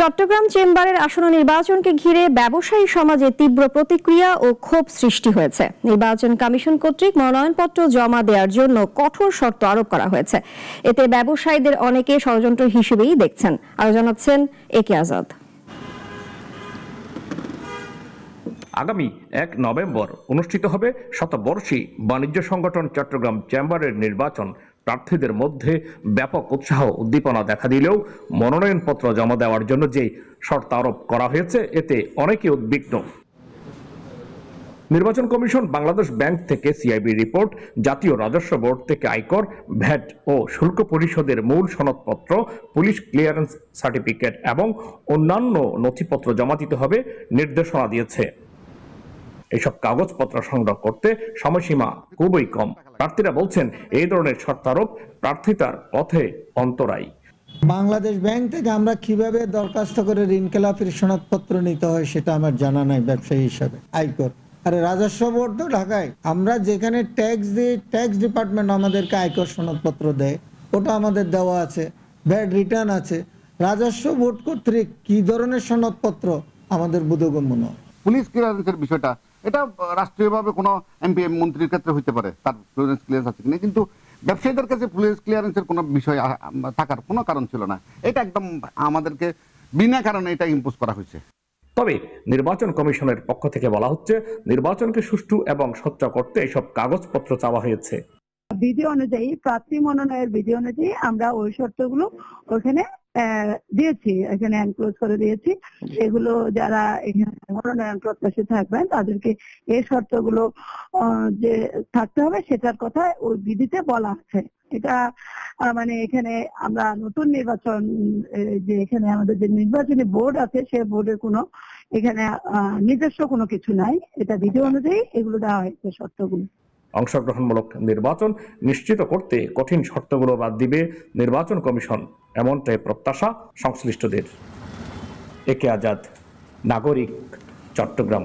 চট্টগ্রাম চেম্বারের আসন্ন নির্বাচনকে ঘিরে ব্যবসায়ী সমাজে তীব্র প্রতিক্রিয়া ও ক্ষোভ সৃষ্টি হয়েছে। নির্বাচন কমিশন কর্তৃক মনোনয়নপত্র জমা দেওয়ার জন্য কঠোর শর্ত আরোপ করা হয়েছে। এতে ব্যবসায়ীদের অনেকে ষড়যন্ত্র হিসেবেই দেখছেন। আরো জানাচ্ছেন একে আজাদ। আগামী 1 নভেম্বর অনুষ্ঠিত হবে শতবর্ষী বাণিজ্য সংগঠন চট্টগ্রাম চেম্বারের নির্বাচন। প্রার্থীদের মধ্যে ব্যাপক উৎসাহ উদ্দীপনা দেখা দিলেও মনোনয়নপত্র জমা দেওয়ার জন্য যে শর্ত আরোপ করা হয়েছে এতে অনেকে উদ্বিগ্ন। নির্বাচন কমিশন বাংলাদেশ ব্যাংক থেকে সিআইবি রিপোর্ট, জাতীয় রাজস্ব বোর্ড থেকে আয়কর, ভ্যাট ও শুল্ক পরিষদের মূল সনদপত্র, পুলিশ ক্লিয়ারেন্স সার্টিফিকেট এবং অন্যান্য নথিপত্র জমা দিতে হবে নির্দেশনা দিয়েছে। এইসব কাগজপত্র সংগ্রহ করতে সময়সীমা খুবই কম। প্রার্থীরা বলছেন এই ধরনের শর্ত আরোপ প্রার্থিতার পথে অন্তরায়। বাংলাদেশ ব্যাংক থেকে আমরা কিভাবে দরখাস্ত করে ঋণ খেলাপির সনদপত্র নিতে হয় সেটা আমার জানা নাই ব্যবসায়ী হিসাবে। আয়কর আর রাজস্ব বোর্ড তো ঢাকায়, আমরা যেখানে ট্যাক্স দিই ট্যাক্স ডিপার্টমেন্ট আমাদেরকে আয়কর সনদপত্র দেয়, ওটা আমাদের দেওয়া আছে, ভ্যাট রিটার্ন আছে। রাজস্ব বোর্ড কর্তৃক কি ধরনের সনদপত্র আমাদের বোধগম্য নয়। পুলিশ ক্লিয়ারেন্সের বিষয়টা এটা রাষ্ট্রীয়ভাবে কোনো এমপি মন্ত্রীর ক্ষেত্রে হইতে পারে, তার পুলিশ ক্লিয়ারেন্স আছে কিনা, কিন্তু ব্যবসায়ীদের কাছে পুলিশ ক্লিয়ারেন্সের কোনো বিষয় থাকার কোনো কারণ ছিল না। এটা একদম আমাদেরকে বিনা কারণে এটা ইম্পোজ করা হয়েছে। তবে নির্বাচন কমিশনের পক্ষ থেকে বলা হচ্ছে নির্বাচনকে সুষ্ঠু এবং স্বচ্ছ করতে এসব কাগজপত্র চাওয়া হয়েছে। বিধি অনুযায়ী, প্রার্থী মনোনয়নের বিধি অনুযায়ী আমরা ওই শর্তগুলো ওখানে দিয়েছি, এখানে এনক্লোজ করে দিয়েছি। এগুলো যারা এখানে মনোনয়ন প্রত্যাশী থাকবেন তাদেরকে এই শর্তগুলো যে থাকতে হবে সেটার কথা ওই বিধিতে বলা আছে। এটা মানে এখানে আমরা নতুন নির্বাচন যে এখানে আমাদের যে নির্বাচনী বোর্ড আছে সে বোর্ডের কোনো এখানে নিজস্ব কোনো কিছু নাই, এটা বিধি অনুযায়ী এগুলো দেওয়া হয়েছে শর্তগুলো। অংশগ্রহণমূলক নির্বাচন নিশ্চিত করতে কঠিন শর্তগুলো বাদ দিবে নির্বাচন কমিশন, এমনটাই প্রত্যাশা সংশ্লিষ্টদের। একে আজাদ, নাগরিক, চট্টগ্রাম।